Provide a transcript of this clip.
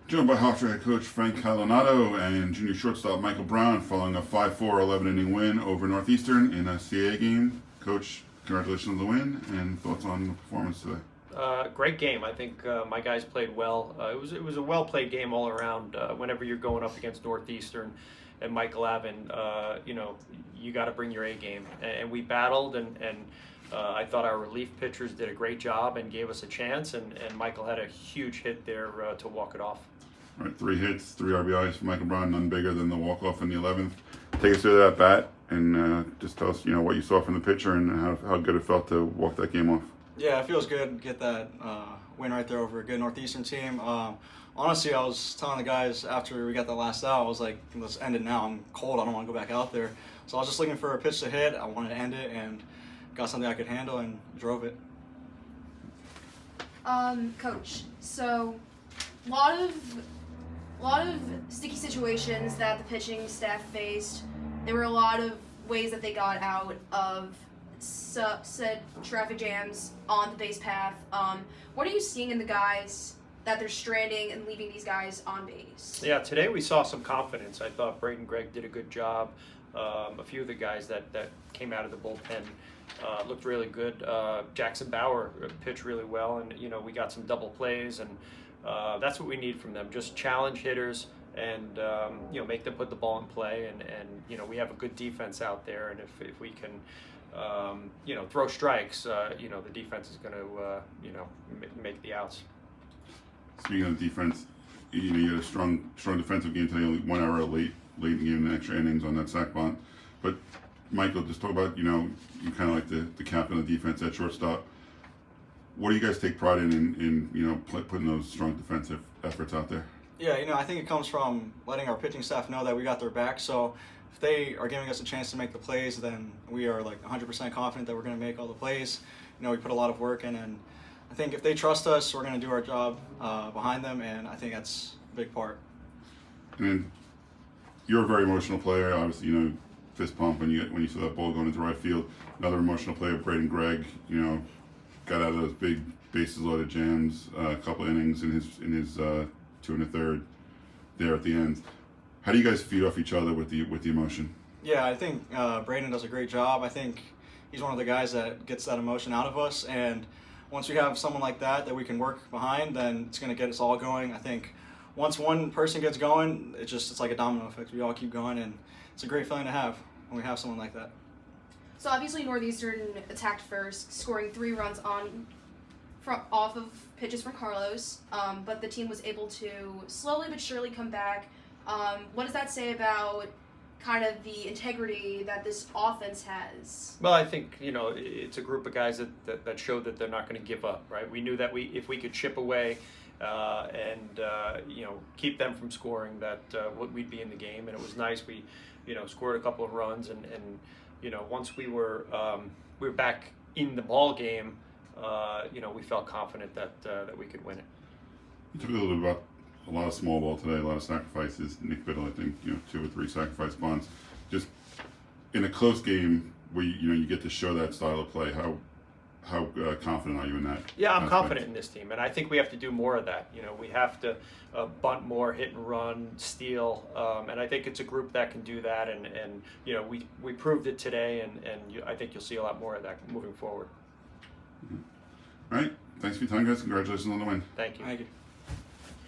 Joined by Hofstra head coach Frank Calonato and junior shortstop Michael Brown following a 5-4 11-inning win over Northeastern in a CAA game. Coach, congratulations on the win and thoughts on the performance today. Great game. I think my guys played well. It was a well-played game all around. Whenever you're going up against Northeastern and Michael Avon, you got to bring your A game. And we battled, and I thought our relief pitchers did a great job and gave us a chance. And Michael had a huge hit there to walk it off. All right, 3 hits, 3 RBIs for Michael Brown, none bigger than the walk-off in the 11th. Take us through that bat and just tell us, what you saw from the pitcher and how good it felt to walk that game off. Yeah, it feels good to get that win right there over a good Northeastern team. Honestly, I was telling the guys after we got that last out, I was like, let's end it now. I'm cold. I don't want to go back out there. So I was just looking for a pitch to hit. I wanted to end it and got something I could handle and drove it. Coach, so a lot of sticky situations that the pitching staff faced. There were a lot of ways that they got out of said traffic jams on the base path. What are you seeing in the guys that they're stranding and leaving these guys on base? Yeah, today we saw some confidence. I thought Braden Gregg did a good job. A few of the guys that came out of the bullpen looked really good. Jackson Bauer pitched really well, and we got some double plays, and that's what we need from them. Just challenge hitters and make them put the ball in play, and we have a good defense out there, and if we can throw strikes, the defense is going to make the outs. Speaking of defense, you had a strong defensive game today. Only 1 hour late in the game, and extra innings on that sac bunt. But Michael, just talk about you kind of like the captain of the defense at shortstop. What do you guys take pride in putting those strong defensive efforts out there? Yeah, I think it comes from letting our pitching staff know that we got their back. So if they are giving us a chance to make the plays, then we are like 100% confident that we're going to make all the plays. We put a lot of work in, and I think if they trust us, we're going to do our job behind them, and I think that's a big part. And then you're a very emotional player. Obviously, fist pump when you saw that ball going into right field. Another emotional player, Braden Gregg. Got out of those big bases loaded jams, a couple innings in his 2 1/3 there at the end. How do you guys feed off each other with the emotion? Yeah, I think Braden does a great job. I think he's one of the guys that gets that emotion out of us, and once we have someone like that we can work behind, then it's going to get us all going. I think once one person gets going, it's like a domino effect. We all keep going, and it's a great feeling to have when we have someone like that. So obviously Northeastern attacked first, scoring 3 runs off of pitches from Carlos, but the team was able to slowly but surely come back. What does that say about kind of the integrity that this offense has? Well, I think it's a group of guys that showed that they're not going to give up. Right? We knew that if we could chip away and keep them from scoring, that we'd be in the game. And it was nice. We scored a couple of runs, and once we were back in the ball game, we felt confident that we could win it. You talked a little bit about a lot of small ball today, a lot of sacrifices. Nick Biddle, I think, 2 or 3 sacrifice bunts. Just in a close game where you get to show that style of play, how confident are you in that? Yeah, I'm aspect? confident in this team, and I think we have to do more of that. We have to bunt more, hit and run, steal, and I think it's a group that can do that. And we proved it today, and I think you'll see a lot more of that moving forward. Mm-hmm. All right, thanks for your time, guys. Congratulations on the win. Thank you. Thank you.